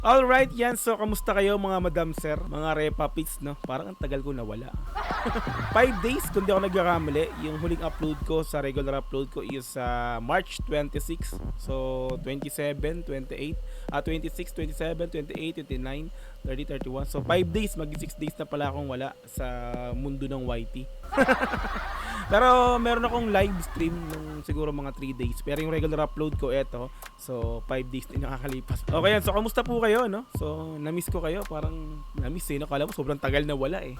Alright, yan. So, kamusta kayo mga madam sir? Mga repapits, no? Parang ang tagal ko nawala. 5 days, kung di ako nagkakamali. Yung huling upload ko sa regular upload ko is March 26. So, 27, 28, 26, 27, 28, 29, 30, 31. So, 5 days, mag-6 days na pala akong wala sa mundo ng YT. Pero meron akong live stream nung siguro mga 3 days. Pero yung regular upload ko eto. So 5 days din nakakalipas. Okay yan. So kamusta po kayo, no? So na-miss ko kayo. Parang na-miss eh. Nakala mo sobrang tagal na wala eh.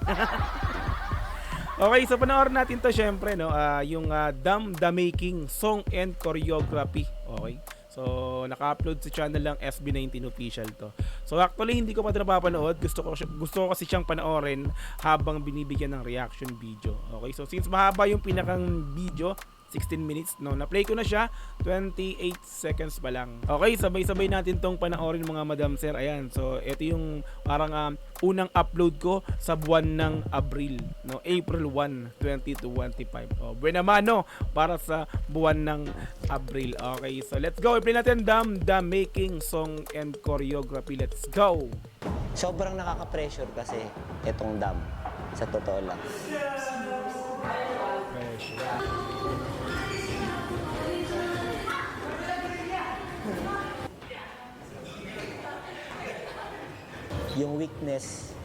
Okay, so panoorin natin to syempre, no? Yung Dam The Making Song and Choreography. Okay. So, naka-upload sa channel lang SB19 official to. So, actually hindi ko pa ito napapanood. Gusto ko kasi siyang panoorin habang binibigyan ng reaction video. Okay, so since mahaba yung pinakang video, 16 minutes, no? Na-play ko na siya, 28 seconds pa lang. Okay, sabay-sabay natin tong panoorin mga madam sir. Ayan, so ito yung parang unang upload ko sa buwan ng Abril, no? April 1, 2025. Oh, buwan naman, no? Para sa buwan ng Abril. Okay, so let's go. I-play natin Dam The Making Song and Choreography. Let's go. Sobrang nakaka-pressure kasi itong dam, sa totoo lang. Yung weakness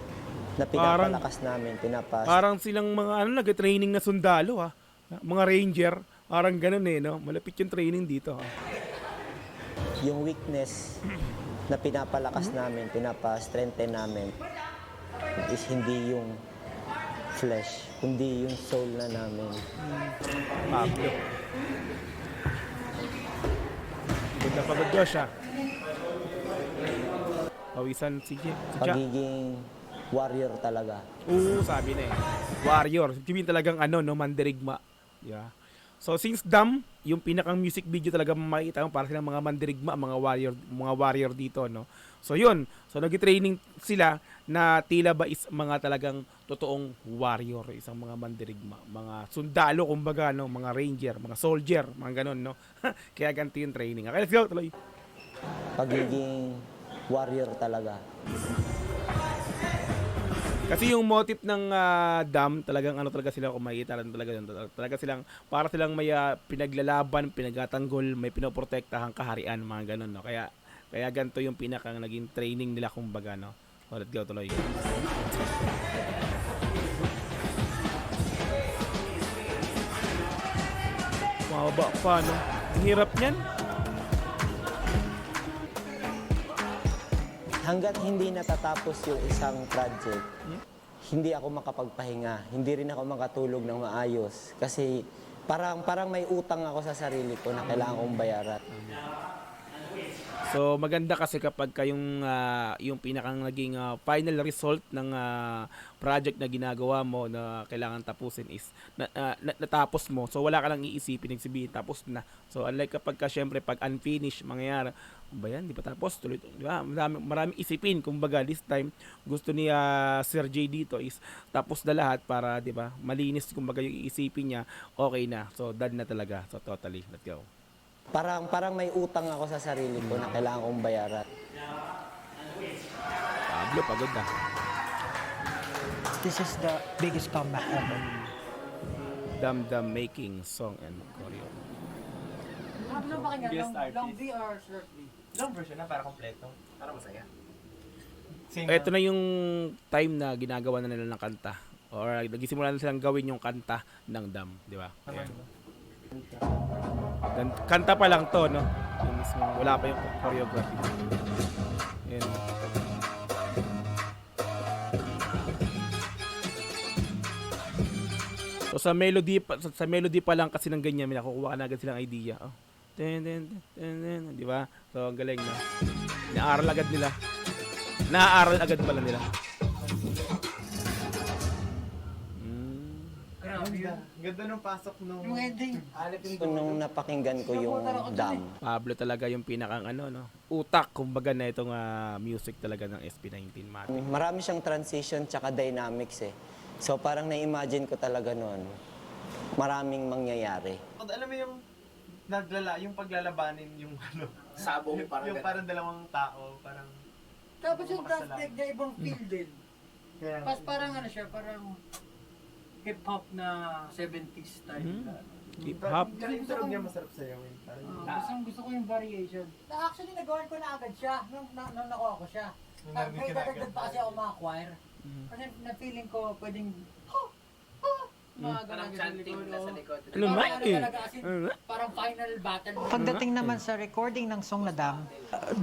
na pinapalakas namin, Parang silang mga nag-training na sundalo ha. Mga ranger, parang ganun eh, no? Malapit yung training dito ha. yung weakness na pinapalakas namin, pinapa-strengthen namin is hindi yung flesh, kundi yung soul na namin. Pablo. Good na pagod ko siya. Pawisan, sige. Pagiging warrior talaga. Oo, sabi na eh. Warrior. Sabihin talagang no, mandirigma. Yeah. So since Dam, yung pinakang music video talaga makikita mo para silang mga mandirigma, mga warrior dito, no. So yun. So nag-training sila na tila ba is mga talagang totoong warrior, isang mga mandirigma, mga sundalo kumbaga, no, mga ranger, mga soldier, mga ganun, no. Kaya ganito yung training. Okay, let's go, tuloy. Pagiging warrior talaga. Kasi yung motive ng dam, talagang talaga sila kung makikita lang talaga yun. Talaga silang, para silang may pinaglalaban, pinagatanggol, may pinoprotektahang kaharian, mga ganun, no. Kaya ganito yung pinakang naging training nila kumbaga, no. So, let's go, tuloy. Mababa pa, no. Ang hirap niyan. Hanggat hindi natatapos yung isang project, hindi ako makapagpahinga. Hindi rin ako makatulog ng maayos. Kasi parang may utang ako sa sarili ko na kailangan kong bayaran. So maganda kasi kapag yung pinakang naging final result ng project na ginagawa mo na kailangan tapusin is natapos mo. So wala ka lang iisipin, nagsabihin tapos na. So unlike kapag syempre pag unfinished mangyayari, ba yan, di pa tapos, tuloy, di ba? Maraming isipin. Kumbaga this time gusto ni Sir J dito is tapos na lahat para, di ba, malinis kumbaga yung iisipin niya, okay na. So done na talaga. So totally, let's go. Parang may utang ako sa sarili ko na kailangan kong bayaran. Pablo, pagod na. This is the biggest comeback ever. Dam The Making Song and Choreo. Ano ba kanya? Guest Long artist. V or short V? Long version na para kompleto. Para masaya. Same Ito na yung time na ginagawa na nila ng kanta. Or nagsisimula na silang gawin yung kanta ng Dam, di ba? Ayan. Kanta pa lang to, no? Yung mismo, wala pa yung choreography. Ayan. So sa melody pa lang kasi ng ganyan, may nakukuha ka na agad silang idea. Oh. Di ba? So ang galing na. Naaaral agad pala nila. Ganda nung pasok nung... Yung ending. Nung napakinggan ko yung dam, Pablo talaga yung pinakang no, utak kumbaga na itong music talaga ng SB19 Mati. marami siyang transition tsaka dynamics eh. So parang na-imagine ko talaga noon, maraming mangyayari. Alam mo yung paglalabanin yung Sabong parang yung ganun. parang dalawang tao, parang Tapos yung dance break niya, ibang feel din. Kaya, Pas parang ano siya, parang hip-hop na 70s style. Hip hop. yung tunog niya masarap sa'yo. Gusto ko yung variation. Actually, nagawan ko na agad siya nung nakuha ko siya. Nung May narinig ka na dadagdag agad. pa kasi ako mga choir. Kasi na-feeling ko pwedeng mga Parang ganun chanting na sa likod. Ano nga eh? Parang final battle. Pagdating naman sa recording ng song na Dam,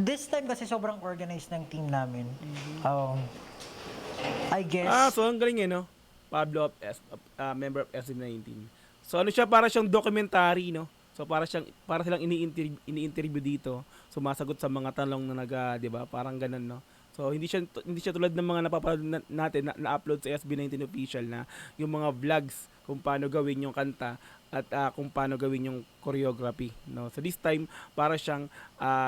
this time kasi sobrang organized ng team namin. I guess, So ang galing eh, no? Pablo, member of SM19. So ano siya, para siyang documentary, no? So para silang ini-interview dito. Sumasagot sa mga tanong na di ba? Parang ganun, no? So hindi siya tulad ng mga napapanood natin na-upload sa SB19 official na yung mga vlogs kung paano gawin yung kanta at kung paano gawin yung choreography, no. So this time para siyang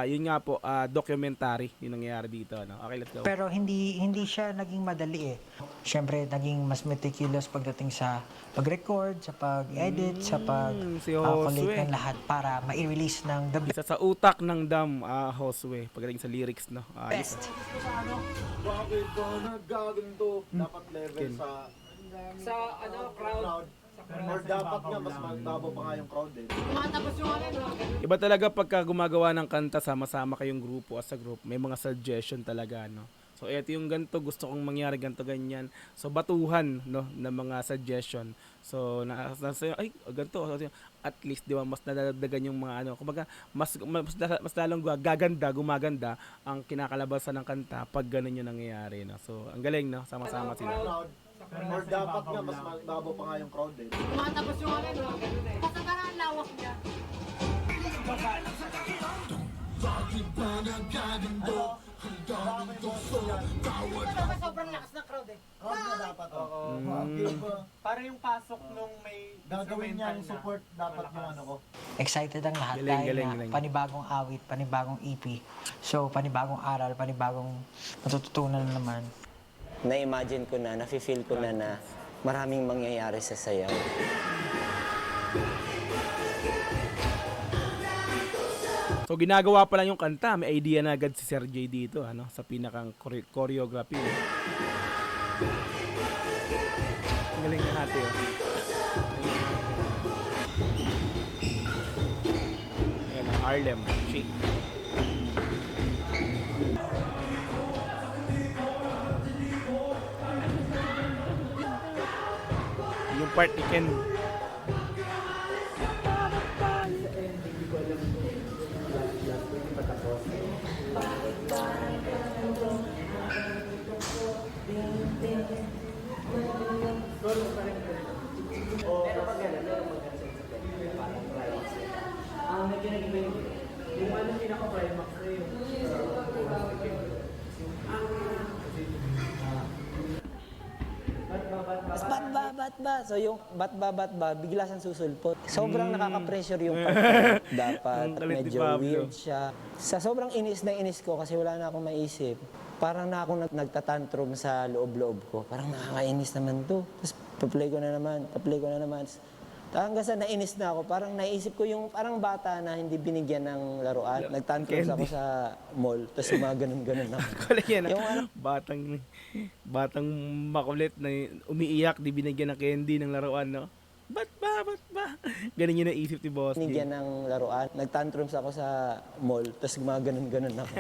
yun nga po, documentary yung nangyayari dito, no. Okay, let's go. pero hindi siya naging madali eh. Siyempre, naging mas meticulous pagdating sa pag-record, sa pag-edit, sa Si pag-collate Josue. ng lahat para ma-release ng the Isa sa utak ng Dam, Josue, pagdating sa lyrics, no. best. Bakit ka nagaganto? Dapat level sa crowd. Or dapat nga, mas magbabaw pa nga yung crowd eh. Tapos yung ano, Iba talaga pagka gumagawa ng kanta, sama-sama kayong grupo as a group, may mga suggestion talaga, no. So eto yung ganto, gusto kong mangyari ganto ganyan. So batuhan, no, ng mga suggestion. So ay ganto, at least di ba mas nadadagdagan yung mga ano, kumbaga mas lalong gumaganda ang kinakalabasan ng kanta pag ganun yung nangyayari, no. So ang galing, no, sama-sama sila. Crowd. Or dapat nga, mas magbabaw pa nga yung crowd eh. tapos yung ano, kasi parang ang lawak niya. Sobrang lakas ng crowd eh. Crowd na dapat. Oo. Para yung pasok nung may Gagawin niya yung support dapat yung ano ko. Excited ang lahat Galing, dahil galing, nga galing. panibagong awit, panibagong EP. So, panibagong aral, panibagong matututunan na naman. Na-imagine ko na, nafe-feel ko na maraming mangyayari sa sayaw. So ginagawa pa lang yung kanta, may idea na agad si Sir J dito, ano, sa pinakang choreography. Ang galing na ate, oh. Ayan, Harlem Shake. Yung part ni Ken. Mas bat ba? So yung bat ba, bigla siyang susulpot. Sobrang nakaka-pressure yung part. Dapat Ang galit ni medyo Pablo. weird siya. Sa sobrang inis na inis ko kasi wala na akong maisip. Parang na akong nagtatantrum sa loob-loob ko. Parang nakakainis naman to. Tapos pa-play ko na naman. Hanggang sa nainis na ako, parang naisip ko yung parang bata na hindi binigyan ng laruan. Nagtantrums ako sa mall, tapos ganun ako. Kulit yan, Yung ano- batang makulit na umiiyak, di binigyan ng candy ng laruan, no? Ba't ba? Ganun yung naisip ni Boss J. Binigyan ng laruan. Nagtantrums ako sa mall, tapos ganun ako.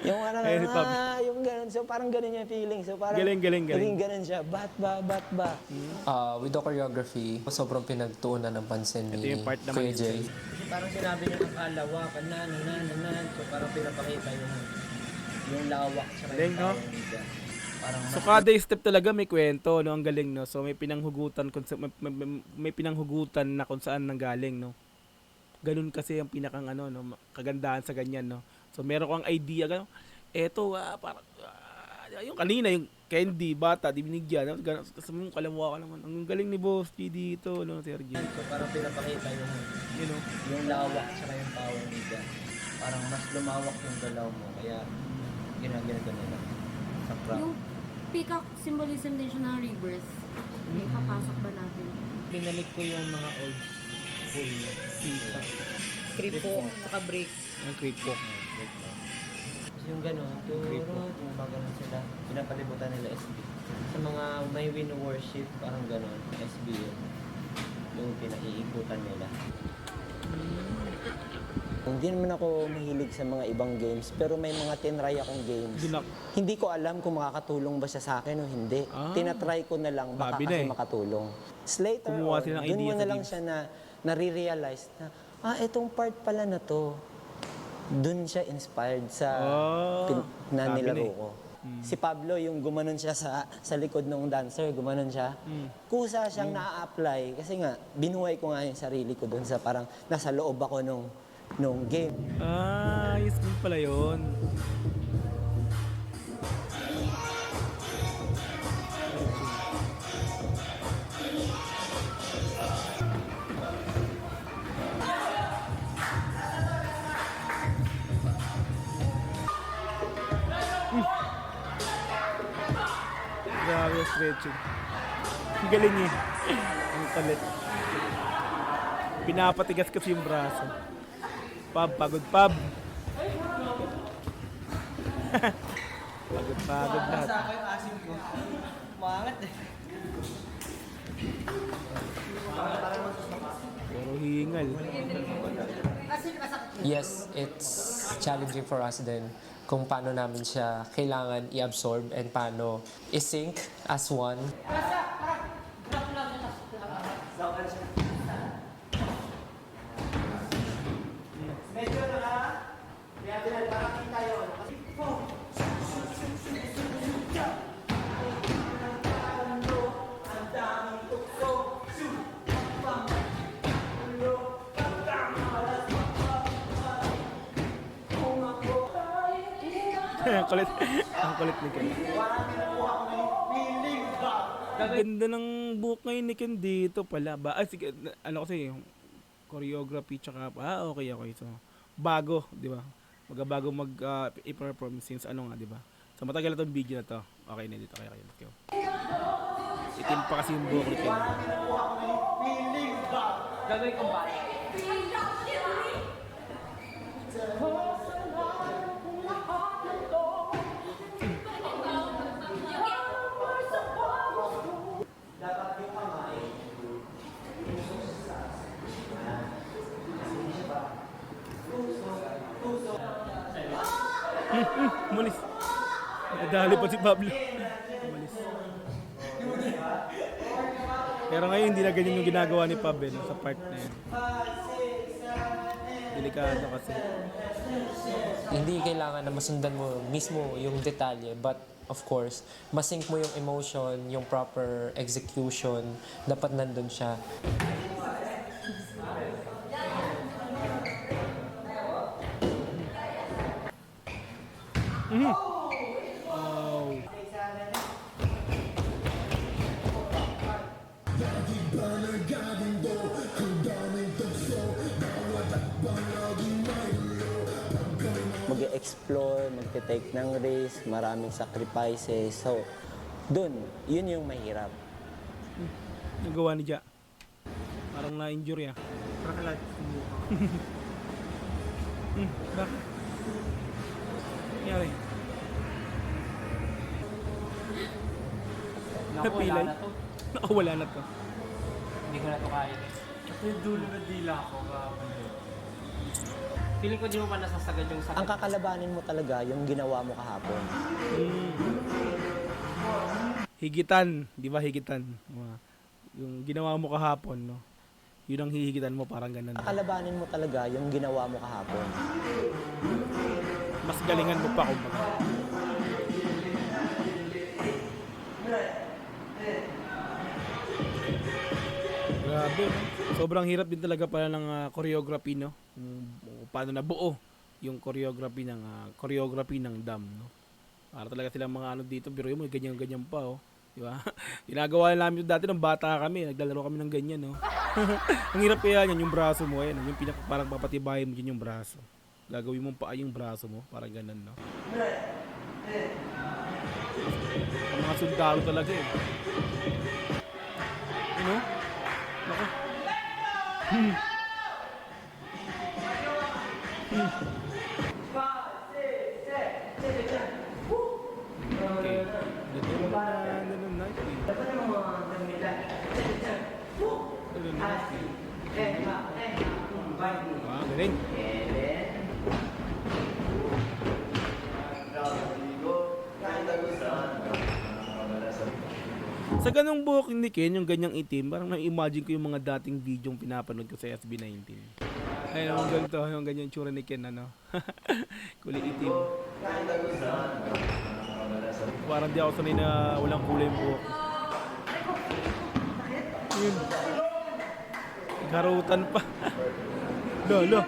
Yung ano, Ayun, Pab. yung ganun. So parang ganun yung feeling. So parang Galing. naging ganun siya. Bat ba? With the choreography, sobrang pinagtuunan ng pansin Ito ni yung part naman Kuya yun. Jay. Parang sinabi niya ng kalawakan na. So parang pinapakita yung lawak sa Galing, no? media. Parang So kada step talaga may kwento, no? Ang galing, no? So may pinanghugutan may pinanghugutan na kung saan nanggaling, no? Ganun kasi ang pinakang ano, no, kagandahan sa ganyan, no. So meron kang idea, gano. Eto, parang yung kanina yung candy bata di binigyan, no? Ganun, kasi yung kalawa ka naman. Ang galing ni Boss G dito, no, Sergio. So parang pinapakita You know? yung lawak sa yung power media. Parang mas lumawak yung galaw mo. Kaya ginagano nila sa crowd. Yung peacock symbolism din siya ng rebirth. May papasok ba natin? Binalik ko yung mga old school pizza. Kripo, saka break. Ang creep ko. Kasi Yung gano'n, yung mga gano'n sila, pinapalibutan nila SB. Sa mga may win-worship, parang gano'n, SB yung pinaiikutan nila. Hindi naman ako mahilig sa mga ibang games, pero may mga tinry akong games. Hindi ko alam kung makakatulong ba siya sa akin o hindi. Tinatry ko na lang, baka Sabi na kasi eh. makatulong. Later Kumuha on, sila ng dun idea mo sa na lang games. siya na nare-realize na, etong part pala na to. Dun siya inspired sa na sabi nilaro na eh. ko. Si Pablo, yung gumanon siya sa likod ng dancer, gumanon siya. Kusa siyang na-apply kasi nga, binuhay ko nga yung sarili ko dun sa parang nasa loob ako nung game. Yes din pala yun. Grabe yung stretching. Ang galing eh. Ang talit. Pinapatigas kasi yung braso. Pagod pab. Pagod lahat. Puro hingal. Yes, it's challenging for us din kung paano namin siya kailangan i-absorb and paano i-sync as one. Ang kulit. Ang kulit ni Ken. Ang ganda ng buhok ngayon ni Ken dito pala. Sige, ano kasi, yung choreography tsaka, okay. So, bago, di ba? Magabago i-perform since ano nga, di ba? So, matagal na itong video na to. Okay na dito, kaya let's go. Itim pa kasi yung buhok ni Ken. Gagawin kong ba? Umalis. Nadali pa si Pablo. Umalis. Pero ngayon, hindi na ganyan yung ginagawa ni Pab no, sa part na yun. Delikado kasi. Hindi kailangan na masundan mo mismo yung detalye, but of course, masync mo yung emotion, yung proper execution, dapat nandun siya. Oh. Mag-explore, magte-take ng risk, maraming sacrifices. So, yun yung mahirap. Nagawa ni Ja. Parang na-injure ah. Parang kumuha. Bakit? Nangyari? Napilay? Nakawala na to. Hindi ko na ito kaya. Yung dulo na dila ko, Feeling ko di mo pa nasasagad yung sakit. Ang kakalabanin mo talaga yung ginawa mo kahapon. Higitan, di ba higitan? Yung ginawa mo kahapon, no? Yun ang hihigitan mo, parang ganun. Kakalabanin mo talaga yung ginawa mo kahapon. Mas galingan mo pa kumbaga. Grabe, no? Sobrang hirap din talaga pala ng choreography, no? Kung paano nabuo yung choreography ng dam, no? Para talaga silang mga ano dito, pero yung ganyan-ganyan pa, oh. Di ba? Ginagawa namin dati nung bata kami, naglalaro kami ng ganyan, no? Ang hirap kaya yan, yung braso mo, yan, yung parang papatibayin mo dyan yung braso. Gagawin mo pa yung braso mo, parang ganun, no? Ang mga sundalo talaga, eh. Ano? Nako. Galing. Sa ganung buhok ni Ken, yung ganyang itim, parang na-imagine ko yung mga dating video yung pinapanood ko sa SB19. Ayun, yung ganito, yung ganyan tsura ni Ken, ano. Kulay itim. Parang di ako sanay na walang kulay yung buhok. Yun. Karutan pa. Lo.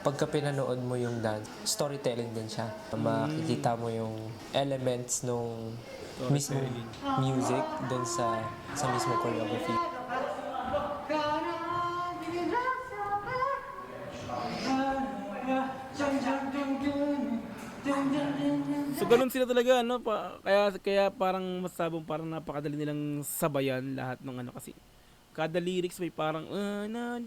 Pagka pinanood mo yung dance, storytelling din siya. Makikita mo yung elements nung mismo music dun sa mismo choreography. So ganun sila talaga, ano, kaya parang masabong parang napakadali nilang sabayan lahat ng ano, kasi kada lyrics may parang alam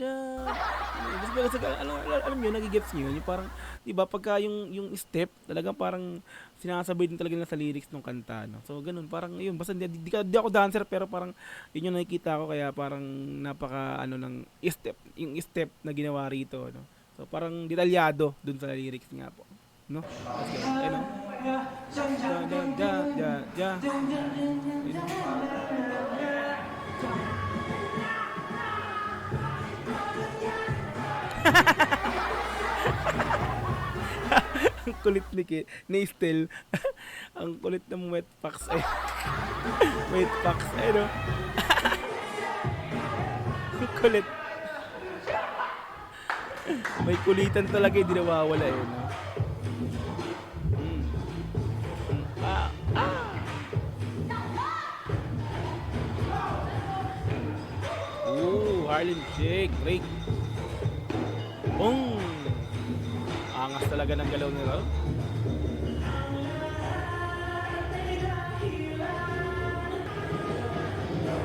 niyo, nagigets niyo yung parang, 'di ba, pagka yung step talagang parang sinasabay din talaga nila sa lyrics ng kanta, no. So ganun, parang yun, basta di ako dancer, pero parang yun yung nakikita ko, kaya parang napaka ano ng step na ginawa rito, no. So parang detalyado dun sa lyrics nga po, no. Let's go. Ayun, no? Ja. Ang kulit ni Estel. Ang kulit ng wet packs ay. Wet packs ay, no. Ang kulit. May kulitan talaga, hindi nawawala yun, no. Ooh, Harlem Shake, break. Boom! Angas talaga ng galaw nila.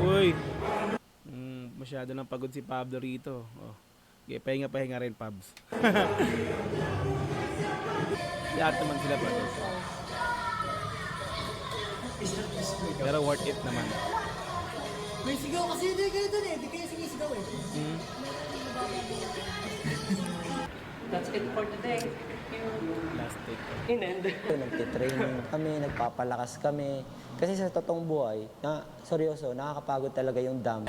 Uy! Masyado nang pagod si Pablo rito. Oh. Okay, pahinga rin, Pabs. Lahat naman sila pagod. Pero worth it naman. May sigaw kasi hindi kayo dun eh. Hindi kayo sinisigaw eh. That's it for today. Last take. Nagtitraining kami, nagpapalakas kami. Kasi sa totoong buhay, seryoso, nakakapagod talaga yung dam.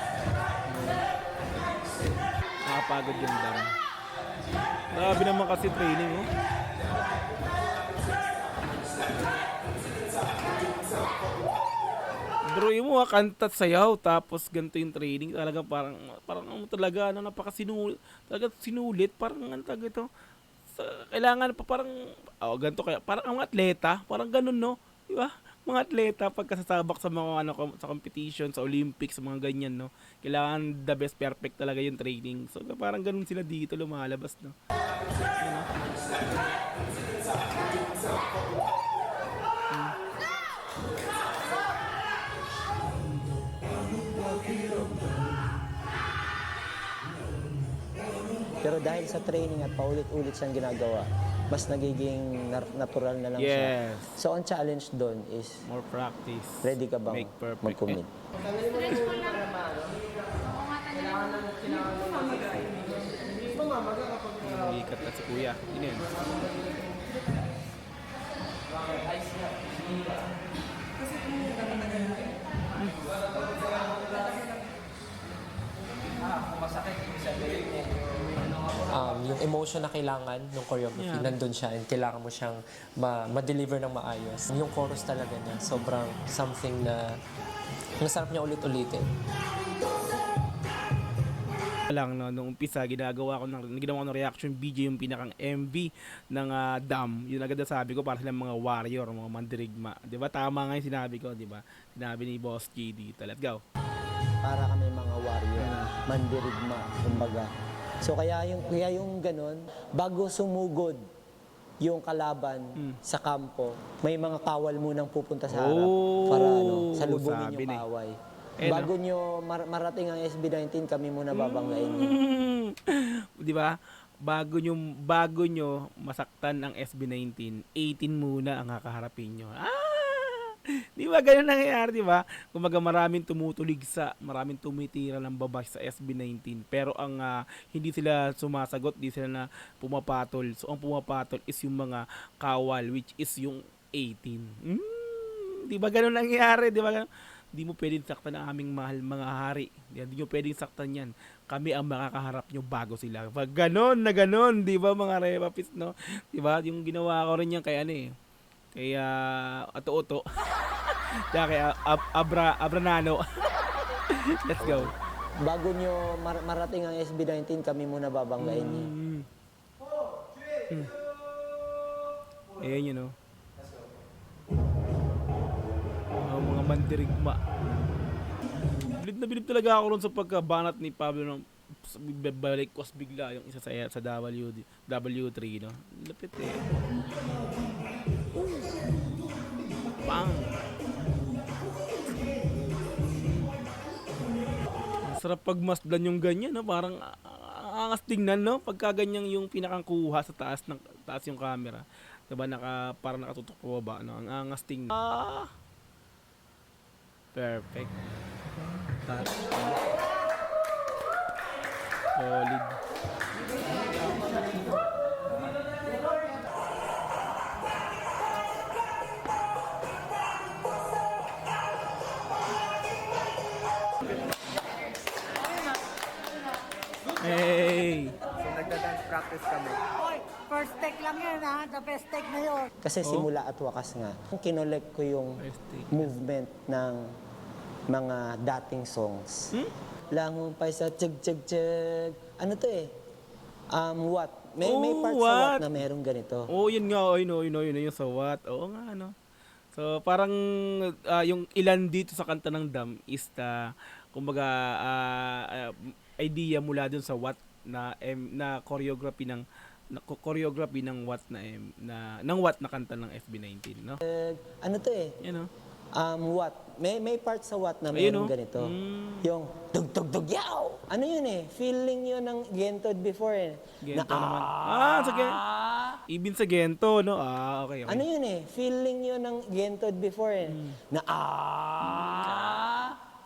Nakapagod yung dam. Grabe naman kasi training, oh. Drawing mo, kantat sayaw, tapos ganito yung training. Talagang parang ano talaga, ano, napakasinulit. Talaga sinulit, parang ano talaga ito. Kailangan pa parang, ganito kaya, parang ang mga atleta, parang ganun, no? Di ba? Mga atleta, pagkasasabak sa mga ano, sa competition, sa Olympics, sa mga ganyan, no? Kailangan the best, perfect talaga yung training. So parang ganun sila dito lumalabas, no? Pero dahil sa training at paulit-ulit siyang ginagawa, mas nagiging natural na lang siya. Yes. So ang challenge doon is, More practice. ready ka bang Make perfect. mag-commit? Stressful lang. Oo nga talaga. Ikat na si Kuya. Yun yun. Yung emotion na kailangan ng choreography, nandun siya, and kailangan mo siyang ma-deliver ng maayos. Yung chorus talaga niya, sobrang something na masarap niya ulit-ulitin. Lang, no, nung umpisa ginawa ko ng reaction video yung pinakang MV ng Dam. Yun agad na sabi ko, para silang mga warrior, mga mandirigma. 'Di ba? Tama nga yung sinabi ko, 'di ba? Sinabi ni Boss G dito. Let's go. Para kami mga warrior, mandirigma, kumbaga. So kaya yung ganun, bago sumugod yung kalaban sa kampo, may mga kawal munang pupunta sa harap para salubungin sabi yung na eh. kaaway. Eh, Bago nyo marating ang SB19, kami muna babanggain nyo. Di ba? Bago nyo masaktan ang SB19, 18 muna ang kakaharapin nyo. Di ba ganun nangyayari, di ba? Kumaga maraming tumutuligsa, maraming tumitira ng babash sa SB19. Pero ang hindi sila sumasagot, di sila na pumapatol. So ang pumapatol is yung mga kawal, which is yung 18. Di ba ganun nangyayari? Di ba ganun? Di mo pwedeng saktan ang aming mahal mga hari. Di nyo pwedeng saktan yan. Kami ang makakaharap nyo bago sila. Pag ganon na ganon, di ba mga repapits, no? Di ba? Yung ginawa ko rin yan kay ano eh. Kaya Ato-Oto. Tsaka kay Abranano. Let's go. Bago nyo marating ang SB19, kami muna babanggain niyo. Ayan yun, no? Ang mga mandirigma. Bilib na bilib talaga ako ron sa pagkabanat ni Pablo ng balik kos bigla yung isa sa W3, no? Lapit eh. Bang! Ang sarap pagmasdan yung ganyan, no? Parang angas tingnan, no? Pagka ganyan yung pinakang kuha sa taas yung camera. Diba parang nakatutok pa baba, no? Ang angas tingnan. Perfect. Touch. Solid. Hey! So nagda-dance practice kami. Oy, first take lang yan ha. The best take na yun. Kasi simula at wakas nga, kinolek ko yung First take. movement ng mga dating songs. Langon pa sa chug. Ano to eh? What? May Oh, part sa what? what na merong ganito. Oh, yun nga. Yun yung sa what. Oo nga, no? So, parang yung ilan dito sa kanta ng Dam is kumbaga, idea mula dun sa what na choreography ng what ng what na kanta ng FB19, no? Ano to eh? You know? What? May part sa what na Ayun, merong oh. ganito. Yung tug yaw! Ano yun eh? Feeling yun ng Gentod before eh. Gento naman. Sige. Even sa Gento, no? Okay. Ano yun eh? Feeling yun ng Gentod before eh. Na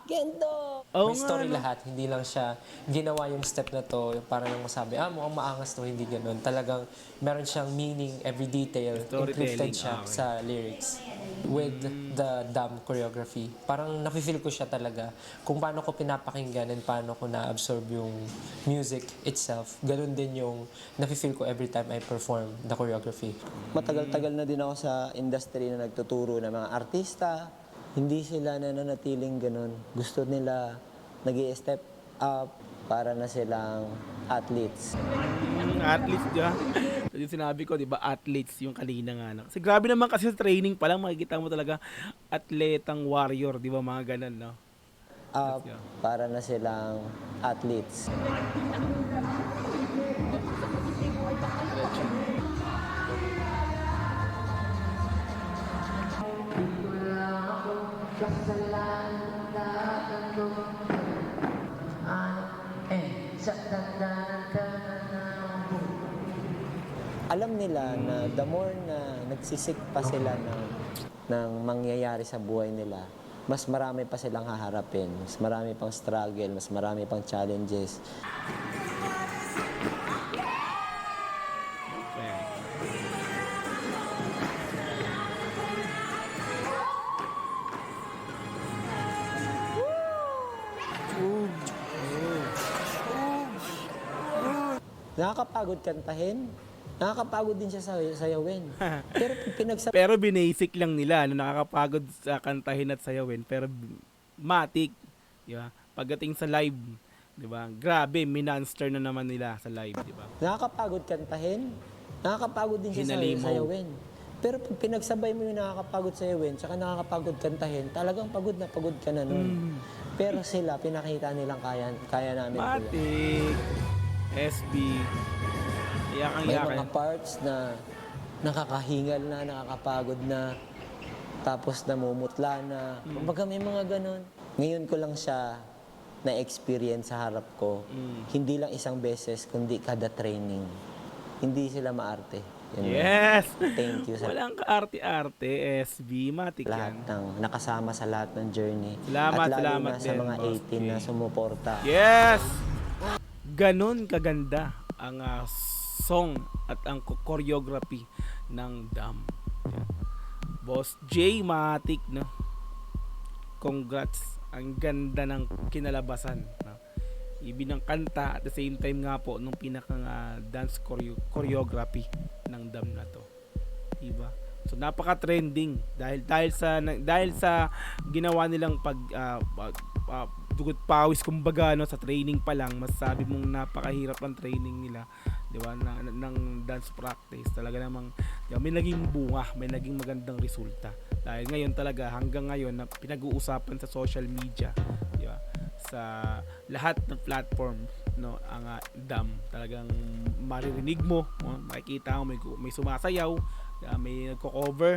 Gento! Oo May nga, story no? lahat, hindi lang siya ginawa yung step na to para lang masabi, mukhang maangas to, hindi ganun. Talagang meron siyang meaning, every detail, Storytelling, encrypted siya okay. sa lyrics with the Dam choreography. Parang nafe-feel ko siya talaga kung paano ko pinapakinggan and paano ko na-absorb yung music itself. Ganun din yung nafe-feel ko every time I perform the choreography. Matagal-tagal na din ako sa industry na nagtuturo ng mga artista. Hindi sila nananatiling ganun. Gusto nila nag-i-step up para na silang athletes. Athletes, di ba? Yung sinabi ko, di ba, athletes yung kanina nga. No? Kasi grabe naman kasi sa training pa lang, makikita mo talaga atletang warrior, di ba, mga ganun, no? Up para na silang athletes. Alam nila na the more na nagsisik pa sila ng mangyayari sa buhay nila, mas marami pa silang haharapin, mas marami pang struggle, mas marami pang challenges. Nakakapagod kantahin, nakakapagod din siya sayawin. Pero pag Pero binasic lang nila, no, nakakapagod sa kantahin at sayawin, pero matik, di ba? Pagdating sa live, di ba? Grabe, minanster na naman nila sa live, di ba? nakakapagod kantahin, nakakapagod din siya Hinalimaw. sayawin. Pero pag pinagsabay mo yung nakakapagod sayawin, tsaka nakakapagod kantahin, talagang pagod na pagod ka na nun. Pero sila, pinakita nilang kaya namin. Kuya. Matik, SB, May iyakan-iyakan. mga parts na nakakahingal na, nakakapagod na, tapos namumutla na. Kumbaga may mga ganon. Ngayon ko lang siya na-experience sa harap ko. Hindi lang isang beses, kundi kada training. Hindi sila maarte. Yun lang. Yes! Thank you sa Walang kaarte-arte, SB. Matik lahat yan. ng nakasama sa lahat ng journey. Salamat, At lalo salamat na sa din, mga Boss 18 na J. sumuporta. Yes! Ganon kaganda ang song at ang choreography ng Dam. Yan. Boss J, matik, no? Congrats. Ang ganda ng kinalabasan. No? Ibig ng kanta at the same time nga po nung pinakang dance choreography ng Dam na to. Diba? So napaka-trending dahil sa ginawa nilang dugot pawis kumbaga no, sa training pa lang masasabi mong napakahirap ang training nila, 'di ba, ng dance practice. Talaga namang may naging bunga, may naging magandang resulta. Dahil ngayon talaga hanggang ngayon na pinag-uusapan sa social media, 'di ba? Sa lahat ng platform no, ang Dam talagang maririnig mo, makikita mo may sumasayaw, may nagko-cover,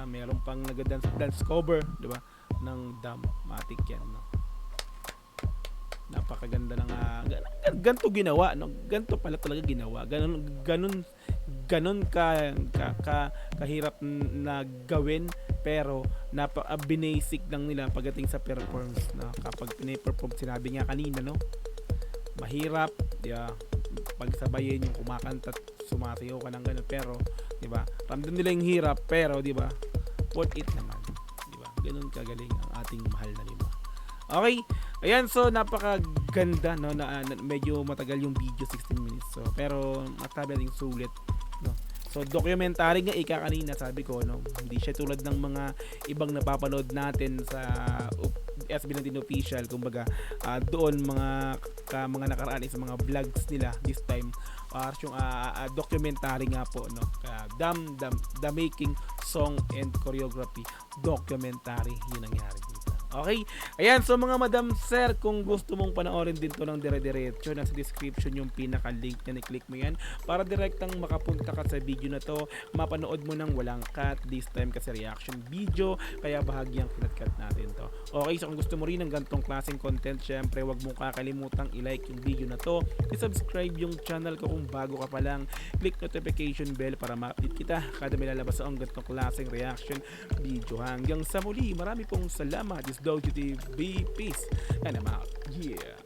mayroon pang nag-dance cover, 'di ba? Ng Dam, matik yan, no. Napakaganda ng ganito ginawa, no. Ganito pala talaga ginawa. Ganun kahirap na gawin, pero basic lang nila pagdating sa performance na kapag pine-perform, sinabi nga kanina, no. Mahirap, pagsabayin yung kumakanta at sumasayaw ka ng ganun, pero 'di ba? Ramdam nila yung hirap, pero 'di ba? Worth it naman, 'di ba? Ganun kagaling ang ating mahal na lima. Okay, ayan, so napakaganda, no, na medyo matagal yung video, 16 minutes. So pero matabi nating sulit, no. So documentary nga kanina sabi ko, no, hindi siya tulad ng mga ibang napapanood natin sa SB19 official, kumbaga doon mga nakaraan sa mga vlogs nila. This time yung documentary nga po, no. The Making Song and Choreography documentary, yun nangyari dito. Okay? Ayan, so mga madam sir, kung gusto mong panoorin din to ng dire-diretso, nasa description yung pinaka-link na i-click mo yan para direktang makapunta ka sa video na to, mapanood mo ng walang cut, this time kasi reaction video, kaya bahagyang kinat-cut natin to. Okay, so kung gusto mo rin ng gantong klaseng content, syempre wag mong kakalimutang i-like yung video na to, i-subscribe yung channel ko kung bago ka pa lang, click notification bell para ma-update kita kada may lalabas ang gantong klaseng reaction video. Hanggang sa muli, marami pong salamat. This is Dojo TV. Peace and I'm out. Yeah.